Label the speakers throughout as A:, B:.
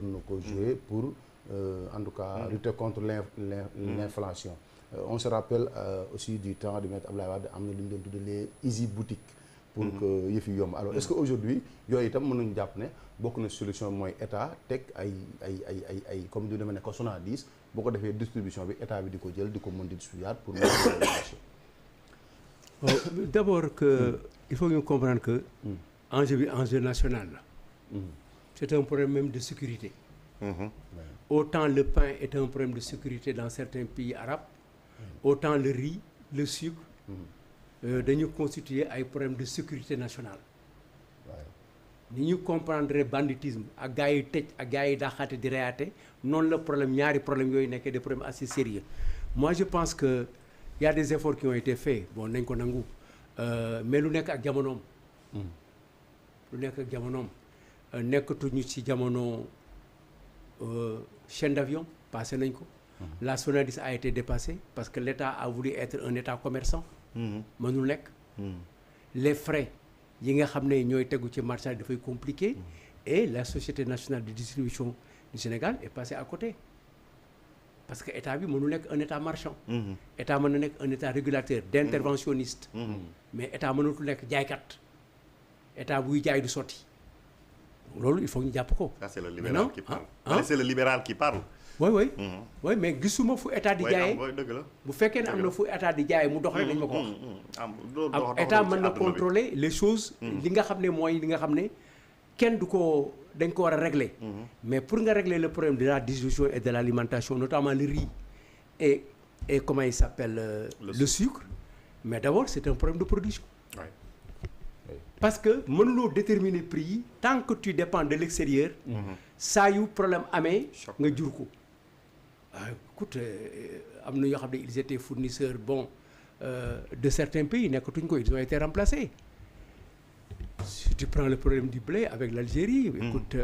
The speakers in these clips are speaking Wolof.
A: na ko jouer pour en tout cas lutter contre l'inflation. On se rappelle aussi du temps de maître Abdoulaye Wade am na lu ñu doon tuddee les easy boutiques pour que yëf yi yomb. Alors est-ce que aujourd'hui yooyu itam mën nañu jàpp ne bokk na solution mooy état teg ay comme du demee ne ko Sonadis boo ko defee distribution bi état bi di ko jël di ko mën di distribuer pour marché.
B: D'abord que il faut ñu comprendre que enjeu bi enjeu national la. C'est un problème même de sécurité. Autant le pain est un problème de sécurité dans certains pays arabes, autant le riz, le sucre dañu constituer ay problème de sécurité nationale. ni ñu comprendre banditisme ak gars yi tëj ak gars yi daaxaate di reyaate noonu la problème ñaari problème yooyu nekkee des problèmes assez sérieux. Moi je pense que y a des efforts qui ont été faits bon nañ ko nangu mais lu nekk ak jamonoom. lu nekk ak jamonoom nekkatuñu ci jamono chaîne d'avion passé nañ ko. La Sonadis a été dépassée parce que l'État a voulu être un État commerçant. mënul nekk. Les frais yi nga xam ne ñooy tegu ci marché dafay compliqué. Et la Société nationale de distribution du Sénégal est passée à côté. Parce que état bi mënul nekk un état marchand. État mën na nekk un état régulateur d'interventionniste. Mais état mënatul nekk jaaykat. État buy jaay du sotti. loolu il faut ñu jàpp ko.
C: Ça c'est le libéral qui parle. C'est le libéral qui parle.
B: oui oui mais gisuma fu état di jaayee
C: dëgg la
B: bu fekkee ne am na fu état di jaayee mu dox rek dañ ma ko wax. état mën na contrôler les choses. li nga xam ne mooy li nga xam ne kenn du ko dañ ko war a régler. mais pour nga régler le problème de la distribution et de l'alimentation notamment le riz et comment il s'appelle le sucre mais d'abord c'est un problème de production. Parce que mënuloo déterminer prix yi tant que tu dépends de l'extérieur. saa yu problème amee nga jur ko. Écoute am na yoo xam ne ils étaient fournisseurs de certains pays nekkatuñ ko ils ont été remplacés. Si tu prends le problème du blé avec l'Algérie. Écoute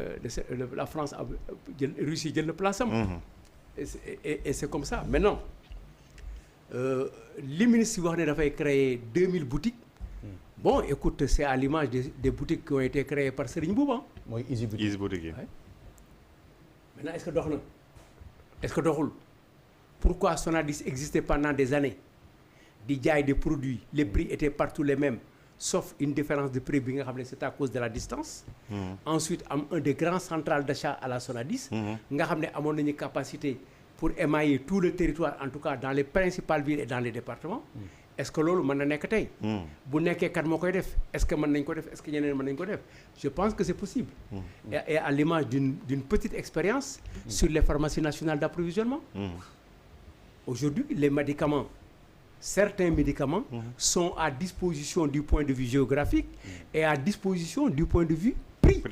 B: la France Russie jël na place am. Et c'est comme ça maintenant li ministre yi wax ne dafay créer 2000 boutiques. Bon écoute c'est à l'image des boutiques qui ont été créées par Serigne Bouba.
A: mooy easy boutique
C: yi.
B: Maintenant est-ce que dox na est-ce que doxul pourquoi Sonadis existait pendant des années di jaay des produits les prix étaient partout les mêmes sauf une différence de prix bi nga xam ne c'est à cause de la distance. Ensuite am un des grands centrales d'achat à la Sonadis. nga xam ne amoon nañu capacité pour émailler tout le territoire en tout cas dans les principales villes et dans les départements. Est-ce que loolu mën na nekk tey. bu nekkee kat moo koy def est-ce que mën nañ ko def est-ce que ñeneen mën nañ ko def je pense que c'est possible. Et à l'image d'une petite expérience. sur les pharmacies nationales d'approvisionnement. Aujourd'hui les médicaments certains médicaments. sont à disposition du point de vue géographique. et à disposition du point de vue prix.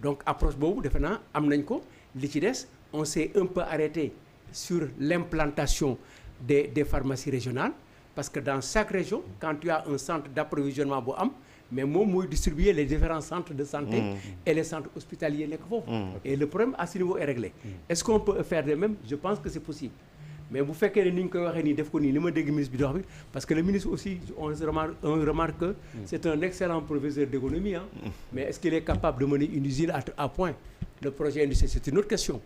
B: Donc approche boobu defe naa am nañ ko li ci des on s'est un peu arrêté sur l'implantation des pharmacies régionales parce que dans chaque région quand tu as un centre d'approvisionnement bu am mais moom mooy distribuer les différents centres de santé et les centres hospitaliers nekk foofu et le problème à ce niveau est réglé. Est-ce qu'on peut faire de même? Je pense que c'est possible mais bu fekkee ne ni ñu koy waxee nii def ko nii li ma dégg ministre bi di wax bi parce que le ministre aussi on remarque que c'est un excellent professeur d'économie mais est-ce qu'il est capable de mener une usine à point le projet industriel c'est une autre question.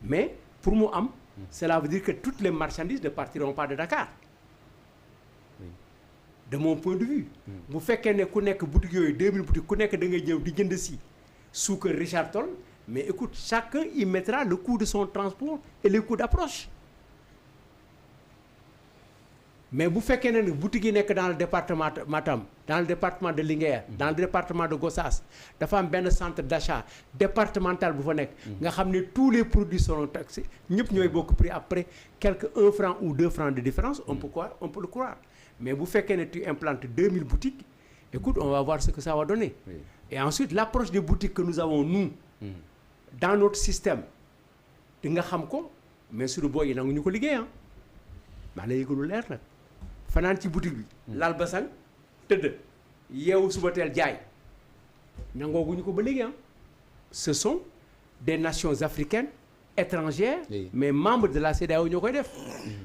B: Mais pour mu am cela veut dire que toutes les marchandises ne partiront pas de Dakar. De mon point de vue. bu fekkee ne ku nekk boutique yooyu 2000 boutiques ku nekk da ngay ñëw di jënd si suukar Richard Toll mais écoute chacun y mettra le coût de son transport et les coûts d'approche. Mais bu fekkee ne boutique yi nekk dans le département Matam dans le département de Linguère dans le département de Gossas dafa am benn centre d'achat départemental bu fa nekk nga xam ne tous les produits seront taxés ñëpp ñooy bokk prix après quelque 1 franc ou 2 francs de différence on peut le croire mais bu fekkee ne tu implantes 2000 boutiques écoute on va voir ce que ça va donner. Et ensuite l'approche des boutiques que nous avons nous dans notre système di nga xam ko mais suñu booy yi nangu ñu ko liggéey maa lay yëgalu leer nag fanaan ci boutique bi laal basang tëdd yeewu suba teel jaay nangooguñu ko ba léegi ce sont des nations africaines étrangères mais membres de la CEDEAO ñoo koy def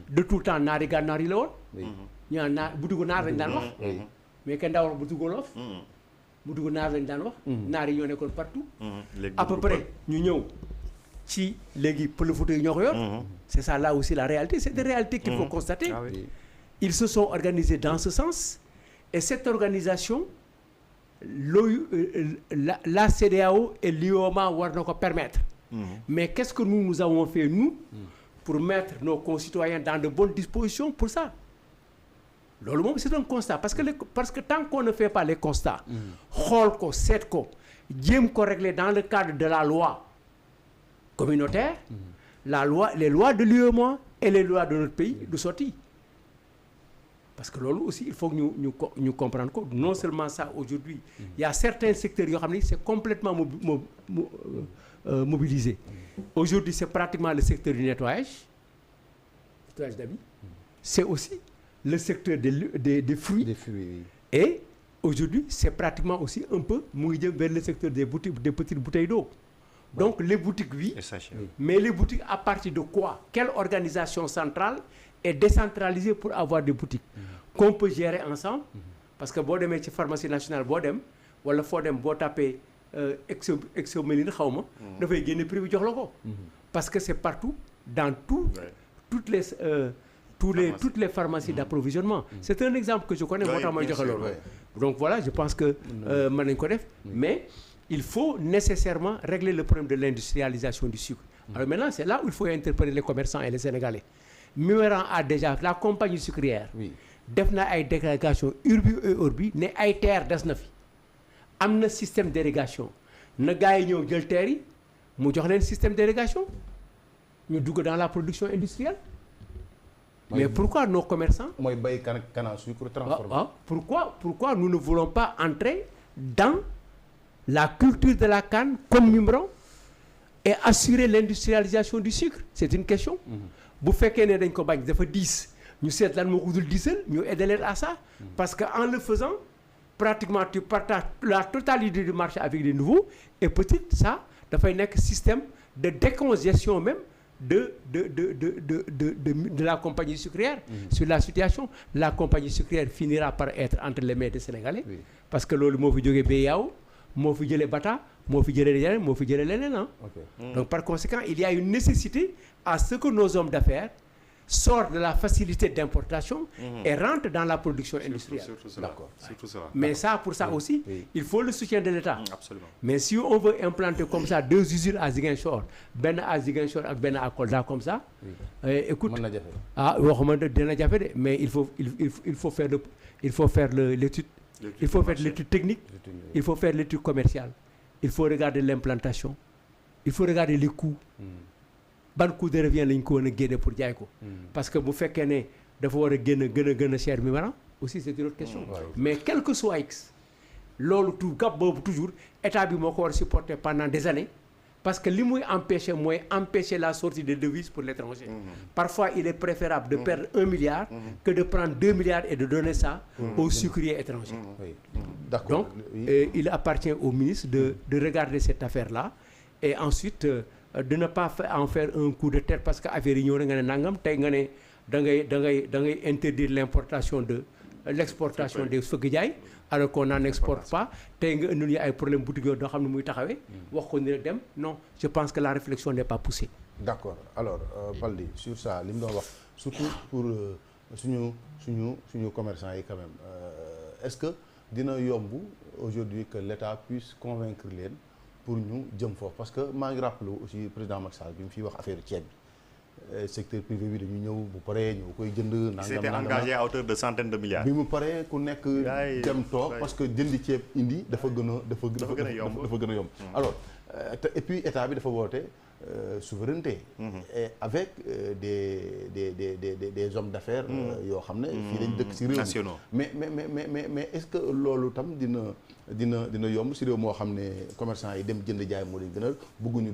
B: de tout le temps naari gànnaar yi la woon ñu naan naar butigu naar lañ daan wax mais kenn daa wax butigu Wolof mu dugg naar lañ daan wax. naar yi ñoo nekkoon partout.
C: léegi
B: à peu près ñu ñëw ci léegi pël Fuuta yi ñoo ko yor. c'est ça là aussi la réalité c'est des réalités qu'il faut constater.
C: Ah oui.
B: Ils se sont organisés dans ce sens et cette organisation la CEDEAO et l'UEMOA war na ko permettre. Mais qu'est-ce que nous avons fait nous pour mettre nos concitoyens dans de bonnes dispositions pour ça? Loolu moom c'est un constat parce que tant qu'on ne fait pas les constats xool ko seet ko jéem ko régler dans le cadre de la loi communautaire les lois de l'UEMOA et les lois de notre pays du sotti parce que loolu aussi il faut que ñu comprendre ko non seulement ça aujourd'hui il y a certains secteurs yoo xam ne c'est complètement mobilisé aujourd'hui c'est pratiquement le secteur du nettoyage d'habits c'est aussi le secteur des fruits. Des fruits, oui. Et aujourd'hui, c'est pratiquement aussi un peu mu ngi jëm vers le secteur des boutiques, des petites bouteilles d'eau. Donc les boutiques, oui. Mais les boutiques à partir de quoi? Quelle organisation centrale est décentralisée pour avoir des boutiques qu'on peut gérer ensemble? Parce que boo demee ci pharmacie nationale boo dem wala foo dem boo tapé Exoméline xaw ma. dafay génne prix bi jox la ko. Parce que c'est partout dans toutes les pharmacies d'approvisionnement. C'est un exemple que je connais moo tax may joxe loolu. Donc voilà, je pense que mën nañu ko def mais il faut nécessairement régler le problème de l'industrialisation du sucre. Alors maintenant, c'est là où il faut interpeller les commerçants et les Sénégalais. Mimran a déjà la compagnie sucrière def na ay dégrégation urbi et orbi ne ay terre des na fi am na système d'irrigation na gars yi ñëw jël terre yi mu jox leen système d'irrigation ñu dugg dans la production industrielle. Mais pourquoi nos commerçants
A: mooy bay canne à sucre transformé.
B: Pourquoi nous ne voulons pas entrer dans la culture de la canne comme Mimran et assurer l'industrialisation du sucre? C'est une question. Bu fekkee ne dañ ko bañ dafa diis ñu seet lan moo ko dul diisal ñu aider leen à ça. Parce que en le faisant pratiquement tu partages la totalité du marché avec des nouveaux et peut-être ça dafay nekk système de décongestion même de la compagnie sucrière. Sur la situation, la compagnie sucrière finira par être entre les mains des Sénégalais. Parce que loolu moo fi jógee BEAO moo fi jëlee Bata moo fi jëlee yeneen moo fi jëlee leneen Donc par conséquent, il y a une nécessité à ce que nos hommes d'affaires sortent de la facilité d'importation et rentrent dans la production industrielle.
C: D'accord.
B: Mais ça, pour ça aussi, il faut le soutien de l'État.
C: Absolument.
B: Mais si on veut implanter comme ça 2 usines à Ziguinchor, benn à Ziguinchor ak benn à Kolda comme ça, écoute, waxuma dina jafe de, mais il faut faire l'étude, il faut faire l'étude technique, il faut faire l'étude commerciale, il faut regarder l'implantation, il faut regarder les coûts. Ban coût de revient lañ ko war a génne pour jaay ko. Parce que bu fekkee ne dafa war a gën a cher Mimran aussi c'est une autre question. Mais quel que soit X loolu tout gap boobu toujours état bi moo ko war a supporter pendant des années parce que li muy empêcher la sortie des devises pour l'étranger. Parfois il est préférable de perdre 1 milliard que de prendre 2 milliards et de donner ça aux sucriers étrangers. Donc il appartient au ministre de regarder cette affaire-là et ensuite de ne pas en faire un coup de tête parce que affaire yi ñëw na nga ne nangam tey nga ne da ngay interdire l'importation de l'exportation des fëgg jaay alors qu'on n'en exporte pas tey nga indil ñu ay problème boutique yoo doo xam ne muy taxawee wax ko ni rek dem non je pense que la réflexion n'est pas poussée.
A: D'accord alors Baldi sur ça li mu doon wax surtout pour suñu commerçants yi quand même est-ce que dina yomb aujourd'hui que l'État puisse convaincre leen pour ñu jëm foofu parce que maa ngi rappelé aussi président Macky Sall bi mu fiy wax affaire ceeb bi secteur privé bi dañu ñëw bu paree ñëw koy jënd.
C: Il s'était engagé à hauteur de centaines de milliards.
A: bi mu paree ku nekk dem toog parce que jëndi ceeb indi dafa gën a yomb. Alors et puis état bi dafa woote souveraineté. Et avec des hommes d'affaires yoo xam ne fii lañ dëkk ci réew mi mais est-ce que loolu tam dina yomb ci réew moo xam ne commerçant yi dem jënd jaay moo leen gënal bëgguñu